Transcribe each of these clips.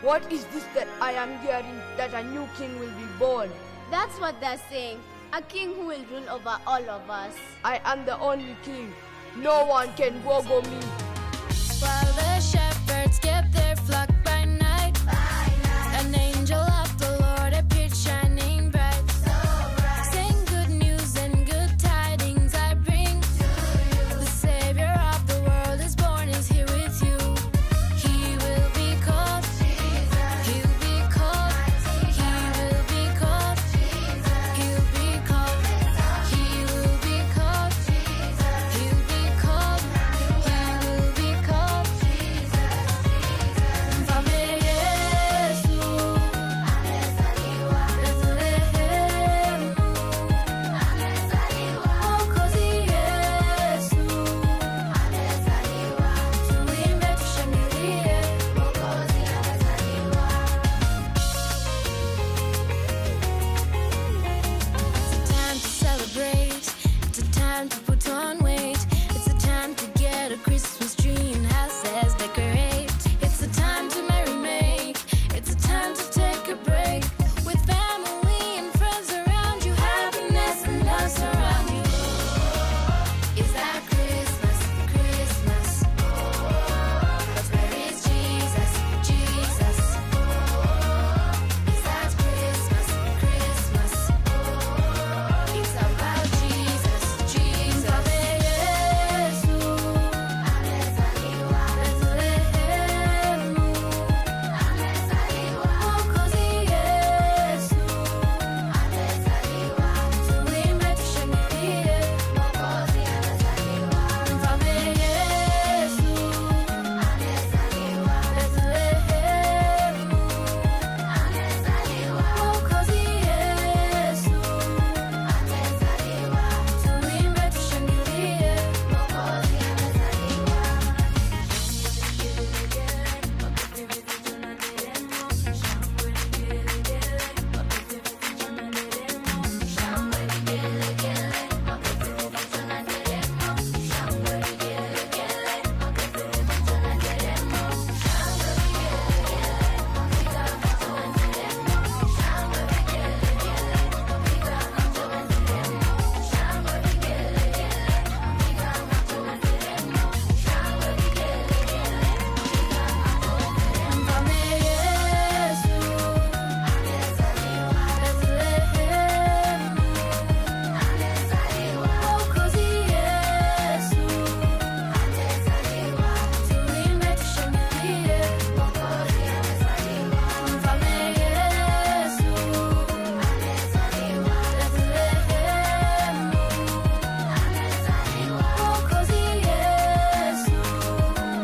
What is this that I am hearing, that a new king will be born? That's what they're saying. A king who will rule over all of us. I am the only king. No one can go me. While the shepherds kept their flock by night, an angel of the Lord appeared shining bright, saying, good news and good tidings I bring to you. The Savior of the world is born, is here with you. He will be called Jesus. He'll be called. He will be called Jesus. He'll be called. He will be called Jesus. He'll be called. He will be called Jesus. Mfalme Yesu amezaliwa. Bethlehemu amezaliwa. Mwokozi Yesu amezaliwa. Tuimbe tushangilie, Mwokozi amezaliwa. It's a time to celebrate. It's a time to put on weight. It's a time to get a Christmas tree and houses decorate. It's a time to merry-make. It's a time to take a break. With family and friends around you, happiness and love surround you. Is that Christmas? Christmas. But where is Jesus? Jesus. Is that Christmas? Christmas. It's about Jesus. Jesus. Mfalme Yesu amezaliwa. Bethlehemu amezaliwa. Mwokozi Yesu amezaliwa. Tuimbe tushangilie, Mwokozi amezaliwa. Mfalme Yesu amezaliwa. Bethlehemu amezaliwa. Mwokozi Yesu amezaliwa. Tuimbe tushangilie, Mwokozi Mfalme Yesu amezaliwa. Bethlehemu amezaliwa. Mwokozi Yesu amezaliwa. Tuimbe tushangilie, Mwokozi amezaliwa. Mfalme Yesu amezaliwa. Bethlehemu amezaliwa. Mwokozi Yesu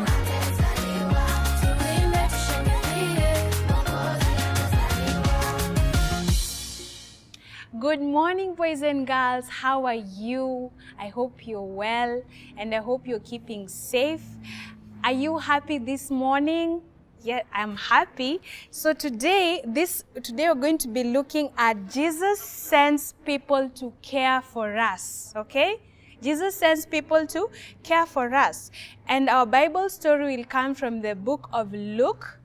amezaliwa. Tuimbe tushangilie, Mwokozi amezaliwa. Good morning, boys and girls. How are you? I hope you're well and I hope you're keeping safe. Are you happy this morning? Yeah, I'm happy. So today we're going to be looking at Jesus sends people to care for us, okay? Jesus sends people to care for us. And our Bible story will come from the book of Luke,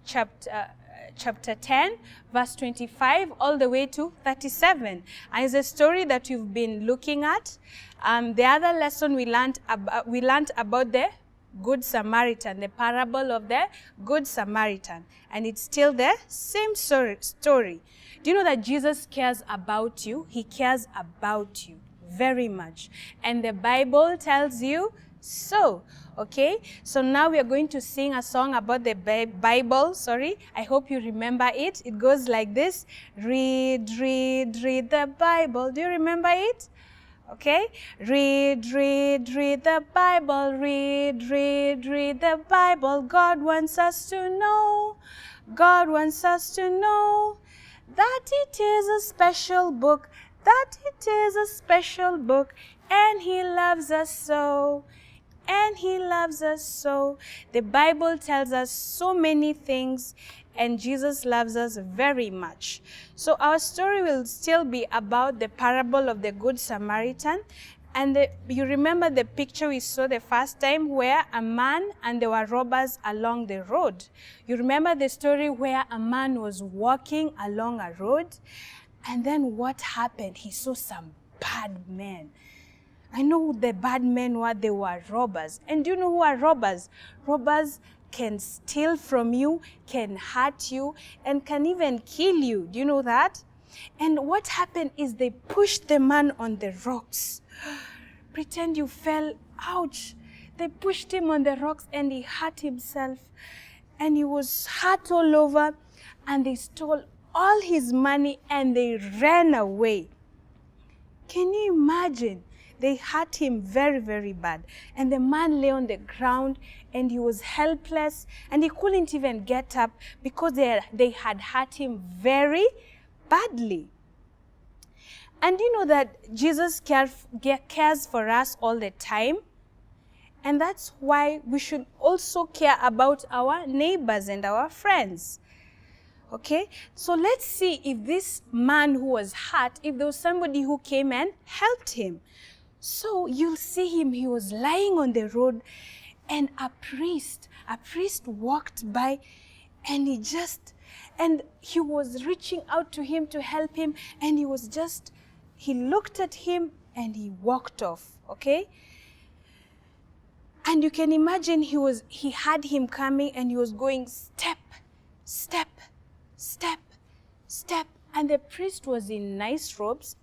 chapter 10, verse 25, all the way to 37. And it's a story that you've been looking at. The other lesson we learned about the Good Samaritan, the parable of the Good Samaritan. And it's still the same story. Do you know that Jesus cares about you? He cares about you very much. And the Bible tells you so. Okay, so now we are going to sing a song about the Bible. I hope you remember it. It goes like this. Read, read, read the Bible. Do you remember it? Okay, read, read, read the Bible. Read, read, read the Bible. God wants us to know. God wants us to know that it is a special book. That it is a special book. And He loves us so. And He loves us so. The Bible tells us so many things, and Jesus loves us very much. So our story will still be about the parable of the Good Samaritan. And you remember the picture we saw the first time where a man and there were robbers along the road. You remember the story where a man was walking along a road, and then what happened? He saw some bad men. I know who the bad men were. They were robbers. And do you know who are robbers? Robbers can steal from you, can hurt you, and can even kill you. Do you know that? And what happened is they pushed the man on the rocks. Pretend you fell. Ouch. They pushed him on the rocks and he hurt himself. And he was hurt all over. And they stole all his money and they ran away. Can you imagine? They hurt him very, very bad. And the man lay on the ground and he was helpless and he couldn't even get up because they had hurt him very badly. And you know that Jesus cares for us all the time. And that's why we should also care about our neighbors and our friends. Okay, so let's see if this man who was hurt, if there was somebody who came and helped him. So you'll see him, he was lying on the road and a priest walked by and he was reaching out to him to help him and he looked at him and he walked off, okay? And you can imagine he had him coming and he was going step, step, step, step. And the priest was in nice robes.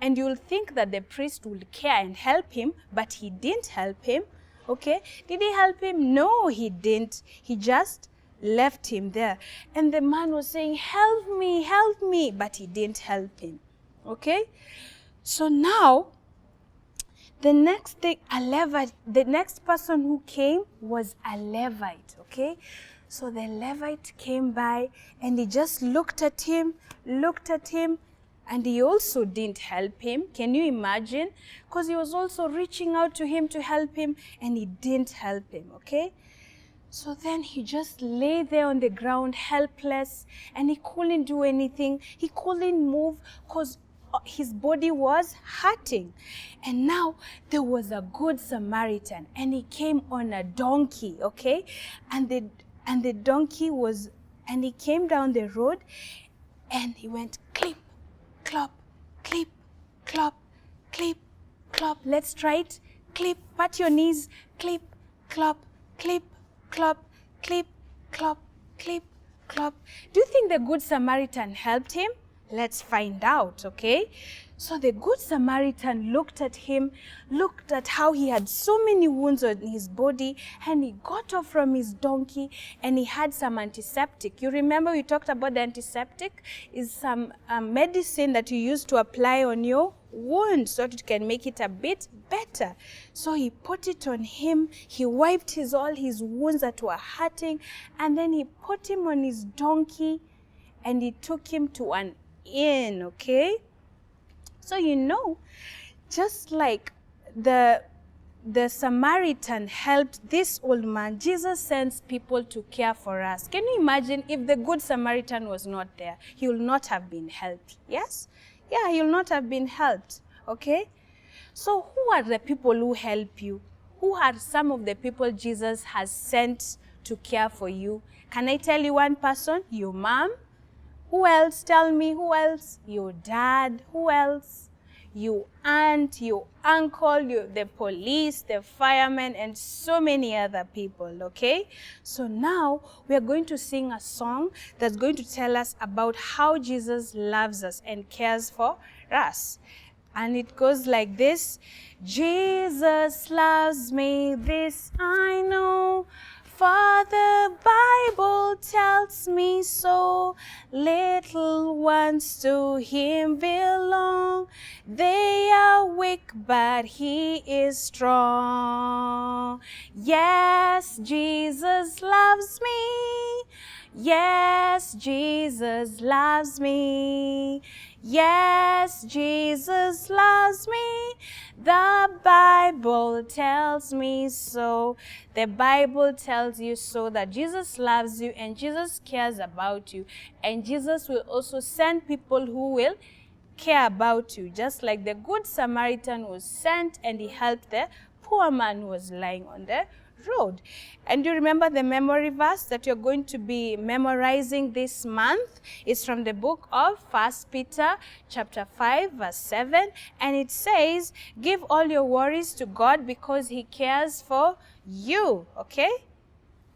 And you'll think that the priest would care and help him, but he didn't help him, okay? Did he help him? No, he didn't. He just left him there. And the man was saying, help me, but he didn't help him, okay? So now, the next person who came was a Levite, okay? So the Levite came by and he just looked at him, and he also didn't help him. Can you imagine? Because he was also reaching out to him to help him and he didn't help him, okay? So then he just lay there on the ground helpless and he couldn't do anything. He couldn't move because his body was hurting. And now there was a good Samaritan and he came on a donkey, okay? And the donkey and he came down the road and he went clip, clop, clip, clop, clip, clop. Let's try it. Clip, pat your knees, clip, clop, clip, clop, clip, clop, clip, clop. Do you think the Good Samaritan helped him? Let's find out, okay? So the Good Samaritan looked at him, looked at how he had so many wounds on his body, and he got off from his donkey and he had some antiseptic. You remember we talked about the antiseptic? Is some medicine that you use to apply on your wound so that it can make it a bit better. So he put it on him, he wiped all his wounds that were hurting, and then he put him on his donkey and he took him to an inn, okay? So you know, just like the Samaritan helped this old man, Jesus sends people to care for us. Can you imagine if the Good Samaritan was not there? He will not have been helped, yes? Yeah, he will not have been helped, okay? So who are the people who help you? Who are some of the people Jesus has sent to care for you? Can I tell you one person? Your mom. Who else? Tell me, who else? Your dad. Who else? Your aunt, your uncle, the police, the firemen, and so many other people, okay? So now we are going to sing a song that's going to tell us about how Jesus loves us and cares for us. And it goes like this. Jesus loves me, this I know, for the Bible tells me so. Little ones to him belong. They are weak, but he is strong. Yes, Jesus loves me. Yes, Jesus loves me. Yes, Jesus loves me. The Bible tells me so. The Bible tells you so, that Jesus loves you and Jesus cares about you. And Jesus will also send people who will care about you, just like the Good Samaritan was sent and he helped the poor man who was lying on the road. And you remember the memory verse that you're going to be memorizing this month is from the book of 1 Peter chapter 5 verse 7, and it says, give all your worries to God because he cares for you. Okay?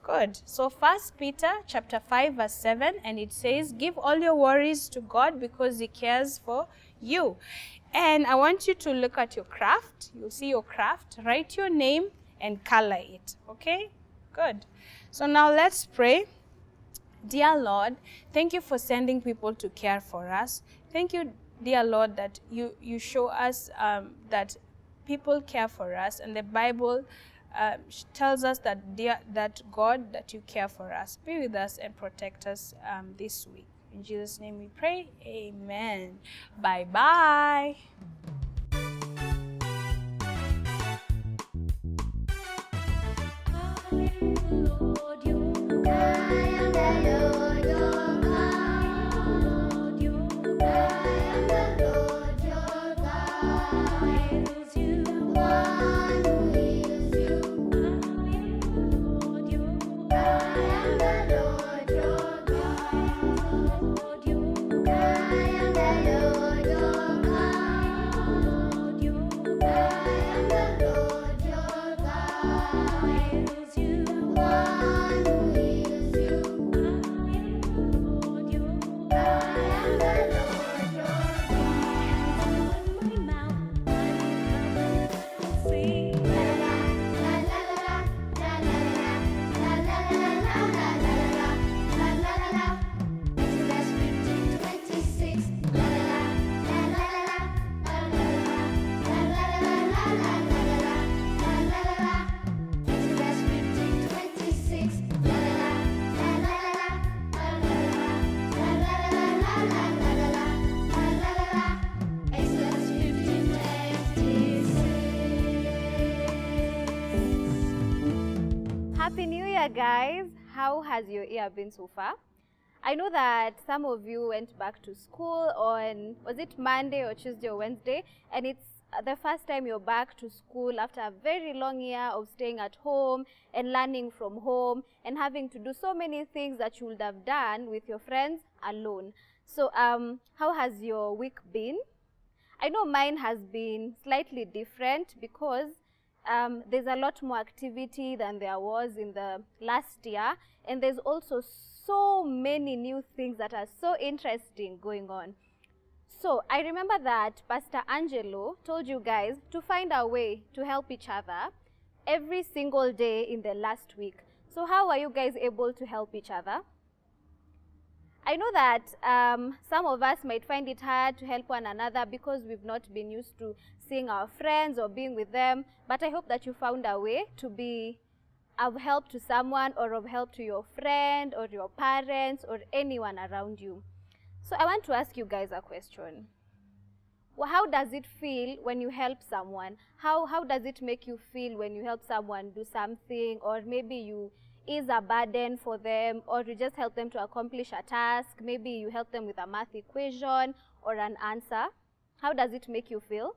Good. So 1 Peter chapter 5 verse 7, and it says, give all your worries to God because he cares for you. And I want you to look at your craft. You'll see your craft. Write your name and color it. Okay? Good. So now let's pray. Dear Lord, thank you for sending people to care for us. Thank you, dear Lord, that you show us that people care for us, and the Bible tells us that God, that you care for us. Be with us and protect us this week. In Jesus' name we pray. Amen. Bye-bye. Happy New Year, guys. How has your year been so far? I know that some of you went back to school on, was it Monday or Tuesday or Wednesday? And it's the first time you're back to school after a very long year of staying at home and learning from home and having to do so many things that you would have done with your friends alone. So how has your week been? I know mine has been slightly different because there's a lot more activity than there was in the last year, and there's also so many new things that are so interesting going on. So I remember that Pastor Angelo told you guys to find a way to help each other every single day in the last week. So how are you guys able to help each other? I know that some of us might find it hard to help one another because we've not been used to seeing our friends or being with them, but I hope that you found a way to be of help to someone or of help to your friend or your parents or anyone around you. So I want to ask you guys a question. Well, how does it feel when you help someone? How does it make you feel when you help someone do something, or maybe you ease a burden for them, or you just help them to accomplish a task? Maybe you help them with a math equation or an answer. How does it make you feel?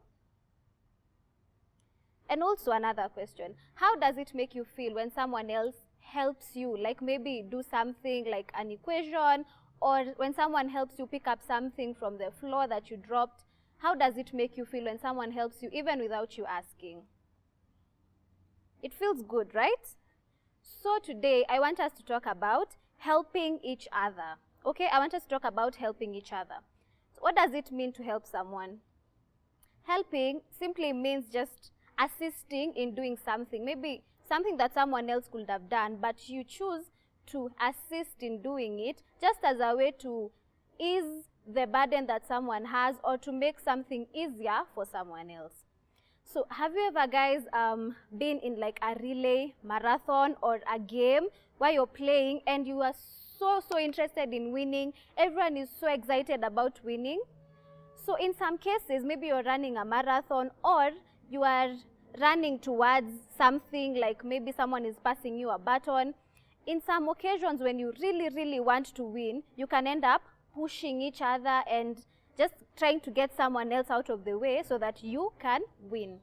And also another question, how does it make you feel when someone else helps you, like maybe do something like an equation, or when someone helps you pick up something from the floor that you dropped? How does it make you feel when someone helps you even without you asking? It feels good, right? So today I want us to talk about helping each other. Okay, I want us to talk about helping each other. So what does it mean to help someone? Helping simply means just assisting in doing something, maybe something that someone else could have done, but you choose to assist in doing it just as a way to ease the burden that someone has or to make something easier for someone else. So have you ever guys been in like a relay marathon or a game where you're playing and you are so interested in winning? Everyone is so excited about winning. So in some cases, maybe you're running a marathon or you are running towards something, like maybe someone is passing you a baton. In some occasions when you really want to win, you can end up pushing each other and just trying to get someone else out of the way so that you can win.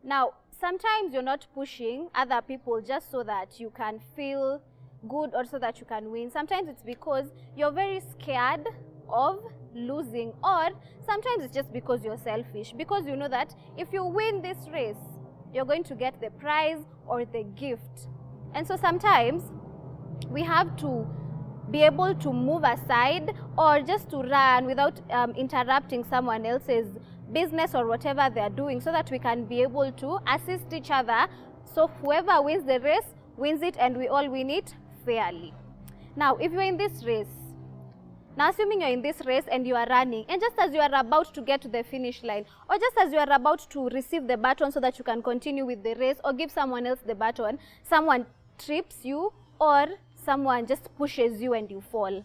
Now, sometimes you're not pushing other people just so that you can feel good or so that you can win. Sometimes it's because you're very scared of losing, or sometimes it's just because you're selfish, because you know that if you win this race, you're going to get the prize or the gift. And so sometimes we have to be able to move aside or just to run without interrupting someone else's business or whatever they're doing, so that we can be able to assist each other. So whoever wins the race wins it, and we all win it fairly. Now, if you're in this race, now assuming you're in this race and you are running, and just as you are about to get to the finish line, or just as you are about to receive the baton so that you can continue with the race or give someone else the baton, someone trips you or someone just pushes you and you fall.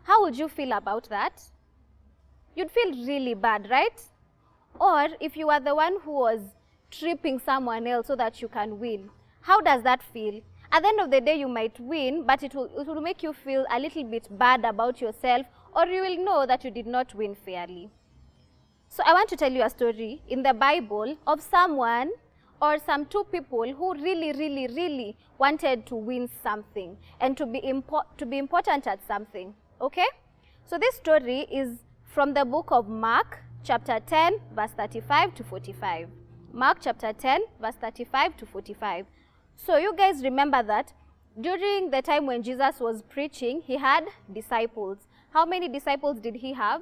How would you feel about that? You'd feel really bad, right? Or if you are the one who was tripping someone else so that you can win, how does that feel? At the end of the day, you might win, but it will make you feel a little bit bad about yourself, or you will know that you did not win fairly. So I want to tell you a story in the Bible of someone or some two people who really wanted to win something and to be important at something. Okay? So this story is from the book of Mark, chapter 10, verse 35 to 45. Mark chapter 10, verse 35 to 45. So you guys remember that during the time when Jesus was preaching, he had disciples. How many disciples did he have?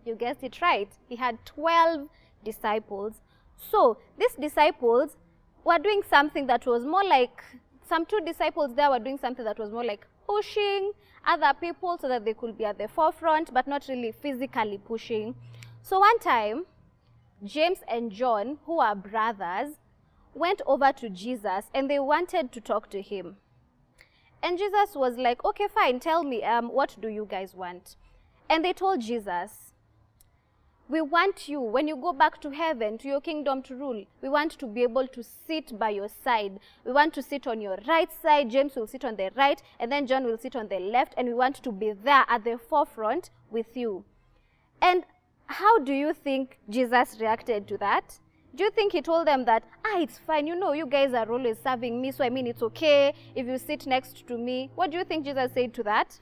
You guessed it right. He had 12 disciples. So these disciples were doing something that was more like, some two disciples there were doing something that was more like pushing other people so that they could be at the forefront, but not really physically pushing. So one time, James and John, who are brothers, went over to Jesus and they wanted to talk to him. And Jesus was like, okay, fine, tell me, what do you guys want? And they told Jesus, we want you, when you go back to heaven, to your kingdom to rule, we want to be able to sit by your side. We want to sit on your right side. James will sit on the right, and then John will sit on the left, and we want to be there at the forefront with you. And how do you think Jesus reacted to that? Do you think he told them that, it's fine, you know, you guys are always serving me, so I mean, it's okay if you sit next to me? What do you think Jesus said to that?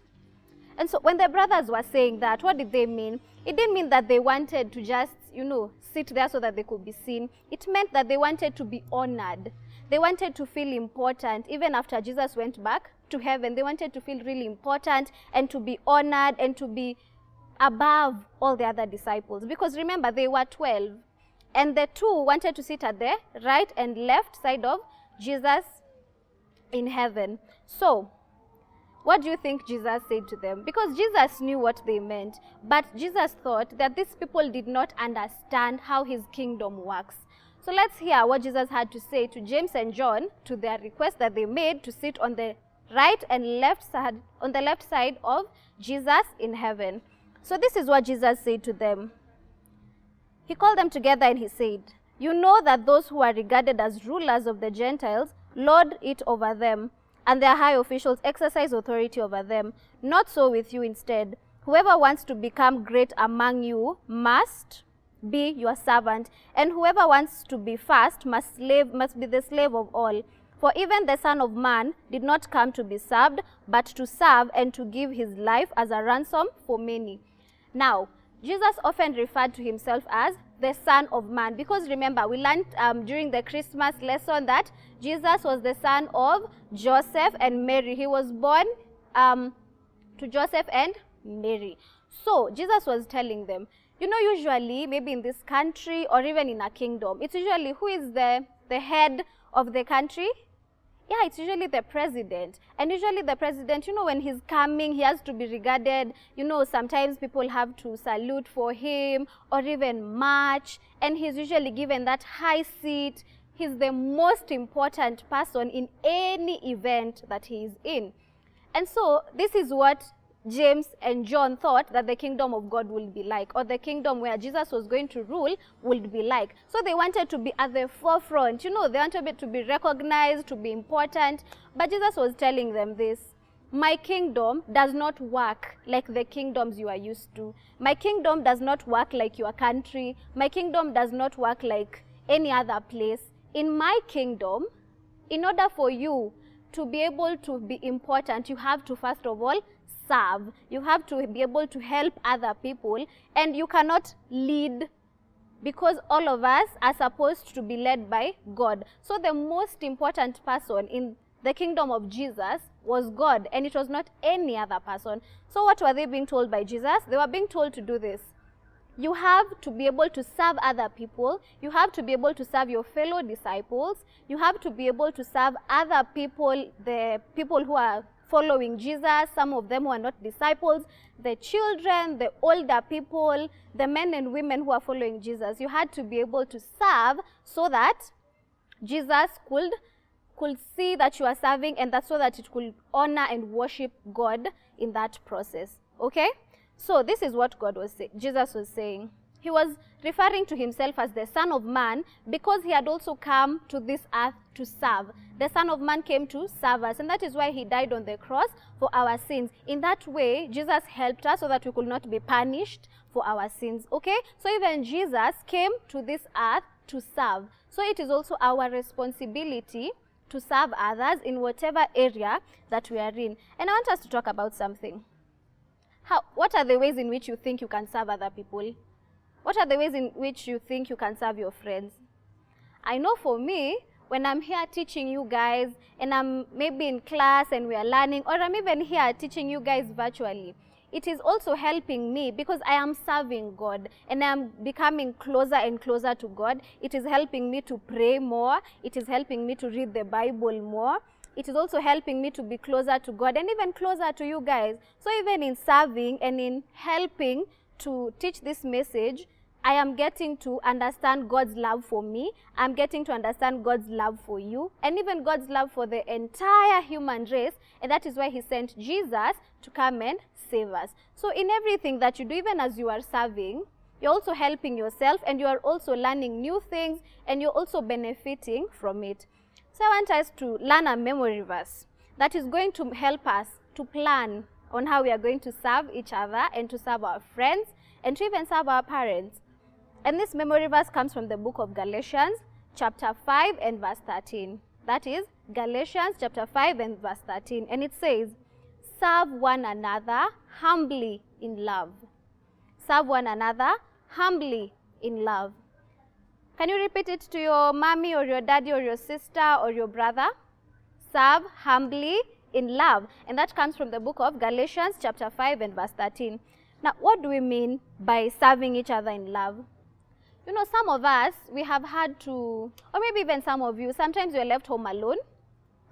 And so when the brothers were saying that, what did they mean? It didn't mean that they wanted to just, sit there so that they could be seen. It meant that they wanted to be honored. They wanted to feel important. Even after Jesus went back to heaven, they wanted to feel really important and to be honored and to be above all the other disciples. Because remember, they were 12. And the two wanted to sit at the right and left side of Jesus in heaven. So, what do you think Jesus said to them? Because Jesus knew what they meant, but Jesus thought that these people did not understand how his kingdom works. So let's hear what Jesus had to say to James and John to their request that they made to sit on the right and left side, on the left side of Jesus in heaven. So this is what Jesus said to them. He called them together and he said, you know that those who are regarded as rulers of the Gentiles lord it over them, and their high officials exercise authority over them. Not so with you instead. Whoever wants to become great among you must be your servant, and whoever wants to be first must be the slave of all. For even the Son of Man did not come to be served, but to serve and to give his life as a ransom for many. Now, Jesus often referred to himself as the Son of Man, because remember, we learned during the Christmas lesson that Jesus was the son of Joseph and Mary. He was born to Joseph and Mary. So Jesus was telling them, usually maybe in this country or even in a kingdom, it's usually who is the head of the country? Yeah, it's usually the president. And usually the president, when he's coming, he has to be regarded. Sometimes people have to salute for him or even march. And he's usually given that high seat. He's the most important person in any event that he is in. And so this is what James and John thought that the kingdom of God will be like, or the kingdom where Jesus was going to rule would be like. So they wanted to be at the forefront, they wanted to be recognized, to be important. But Jesus was telling them this, my kingdom does not work like the kingdoms you are used to. My kingdom does not work like your country. My kingdom does not work like any other place. In my kingdom, in order for you to be able to be important, you have to first of all serve. You have to be able to help other people, and you cannot lead, because all of us are supposed to be led by God. So the most important person in the kingdom of Jesus was God, and it was not any other person. So what were they being told by Jesus? They were being told to do this. You have to be able to serve other people. You have to be able to serve your fellow disciples. You have to be able to serve other people, the people who are following Jesus, some of them who are not disciples, the children, the older people, the men and women who are following Jesus. You had to be able to serve so that Jesus could see that you are serving, and that's so that it could honor and worship God in that process. Okay? So this is what Jesus was saying. He was referring to himself as the Son of Man because he had also come to this earth to serve. The Son of Man came to serve us, and that is why he died on the cross for our sins. In that way, Jesus helped us so that we could not be punished for our sins. Okay? So even Jesus came to this earth to serve. So it is also our responsibility to serve others in whatever area that we are in. And I want us to talk about something. What are the ways in which you think you can serve other people? What are the ways in which you think you can serve your friends? I know for me, when I'm here teaching you guys, and I'm maybe in class and we are learning, or I'm even here teaching you guys virtually, it is also helping me because I am serving God and I am becoming closer and closer to God. It is helping me to pray more. It is helping me to read the Bible more. It is also helping me to be closer to God and even closer to you guys. So even in serving and in helping to teach this message, I am getting to understand God's love for me. I'm getting to understand God's love for you, and even God's love for the entire human race. And that is why he sent Jesus to come and save us. So in everything that you do, even as you are serving, you're also helping yourself, and you are also learning new things, and you're also benefiting from it. So I want us to learn a memory verse that is going to help us to plan on how we are going to serve each other and to serve our friends and to even serve our parents. And this memory verse comes from the book of Galatians, chapter 5 and verse 13. That is Galatians chapter 5 and verse 13. And it says, serve one another humbly in love. Serve one another humbly in love. Can you repeat it to your mommy or your daddy or your sister or your brother? Serve humbly in love. And that comes from the book of Galatians chapter 5 and verse 13. Now, what do we mean by serving each other in love? You know, some of us, we have had to, or maybe even some of you, sometimes you're left home alone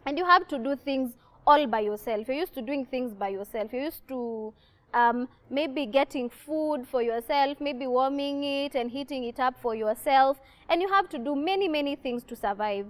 and you have to do things all by yourself. You're used to doing things by yourself. You're used to maybe getting food for yourself, maybe warming it and heating it up for yourself, and you have to do many, many things to survive.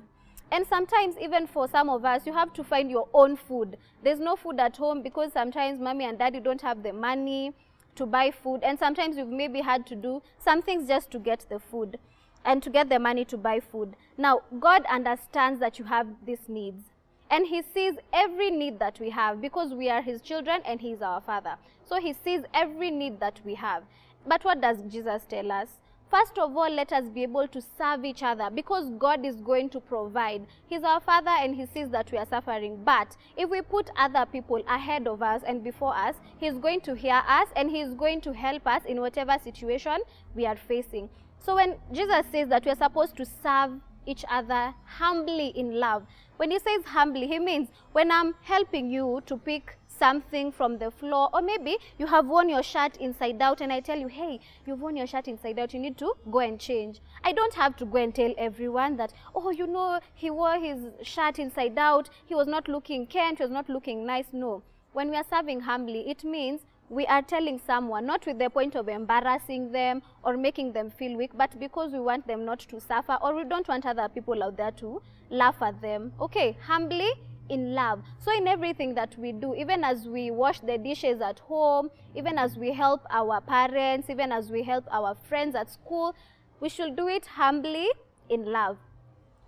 And sometimes even for some of us, you have to find your own food. There's no food at home because sometimes mommy and daddy don't have the money to buy food, and sometimes you've maybe had to do some things just to get the food and to get the money to buy food. Now, God understands that you have these needs, and he sees every need that we have because we are his children and he is our father. So he sees every need that we have. But what does Jesus tell us? First of all, let us be able to serve each other because God is going to provide. He's our father and he sees that we are suffering. But if we put other people ahead of us and before us, he's going to hear us and he's going to help us in whatever situation we are facing. So when Jesus says that we are supposed to serve each other humbly in love, when he says humbly, he means when I'm helping you to pick something from the floor, or maybe you have worn your shirt inside out and I tell you, hey, you've worn your shirt inside out, you need to go and change. I don't have to go and tell everyone that, oh, you know, he wore his shirt inside out, he was not looking kent, he was not looking nice. No. When we are serving humbly, it means we are telling someone, not with the point of embarrassing them or making them feel weak, but because we want them not to suffer, or we don't want other people out there to laugh at them. Okay, humbly in love. So in everything that we do, even as we wash the dishes at home, even as we help our parents, even as we help our friends at school, we should do it humbly in love.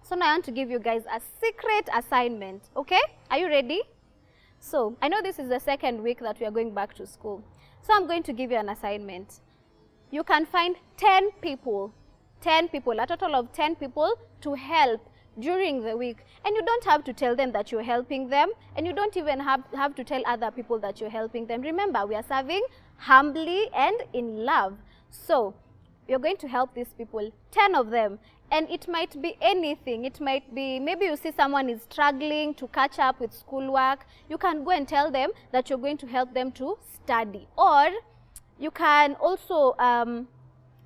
So now I want to give you guys a secret assignment, okay? Are you ready? So I know this is the second week that we are going back to school. So I'm going to give you an assignment. You can find 10 people, a total of 10 people to help during the week. And you don't have to tell them that you're helping them, and you don't even have to tell other people that you're helping them. Remember, we are serving humbly and in love. So you're going to help these people, 10 of them. And it might be anything. It might be, maybe you see someone is struggling to catch up with schoolwork. You can go and tell them that you're going to help them to study. Or you can also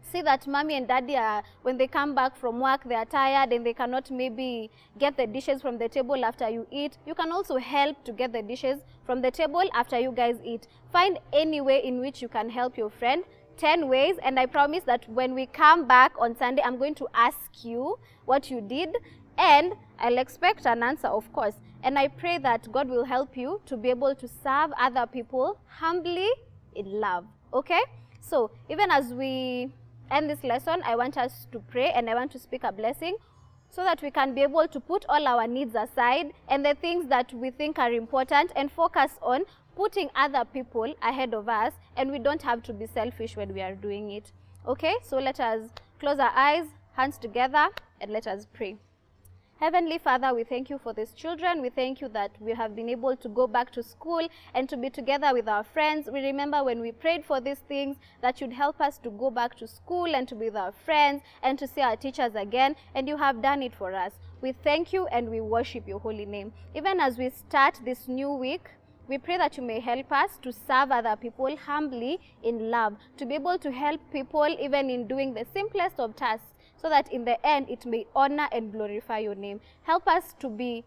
see that mommy and daddy are, when they come back from work, they are tired and they cannot maybe get the dishes from the table after you eat. You can also help to get the dishes from the table after you guys eat. Find any way in which you can help your friend. 10 ways, and I promise that when we come back on Sunday, I'm going to ask you what you did, and I'll expect an answer, of course. And I pray that God will help you to be able to serve other people humbly in love. Okay? So even as we end this lesson, I want us to pray, and I want to speak a blessing so that we can be able to put all our needs aside and the things that we think are important and focus on putting other people ahead of us, and we don't have to be selfish when we are doing it. Okay, so let us close our eyes, hands together, and let us pray. Heavenly Father, we thank you for these children. We thank you that we have been able to go back to school and to be together with our friends. We remember when we prayed for these things, that you'd help us to go back to school and to be with our friends and to see our teachers again, and you have done it for us. We thank you and we worship your holy name. Even as we start this new week, we pray that you may help us to serve other people humbly in love, to be able to help people even in doing the simplest of tasks, so that in the end it may honor and glorify your name. Help us to be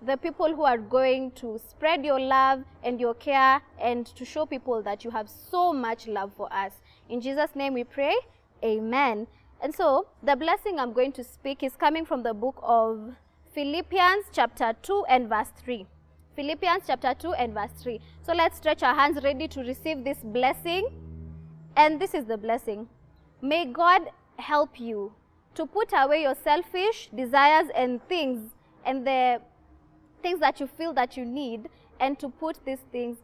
the people who are going to spread your love and your care, and to show people that you have so much love for us. In Jesus' name we pray, amen. And so the blessing I'm going to speak is coming from the book of Philippians chapter 2 and verse 3. Philippians chapter 2 and verse 3. So let's stretch our hands ready to receive this blessing. And this is the blessing. May God help you to put away your selfish desires and things, and the things that you feel that you need, and to put these things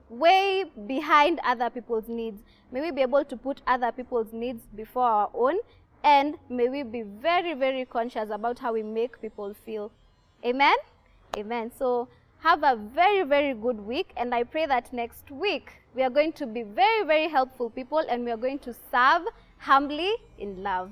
way behind other people's needs. May we be able to put other people's needs before our own, and may we be very, very conscious about how we make people feel. Amen? Amen. So have a very, very good week, and I pray that next week we are going to be very, very helpful people, and we are going to serve humbly in love.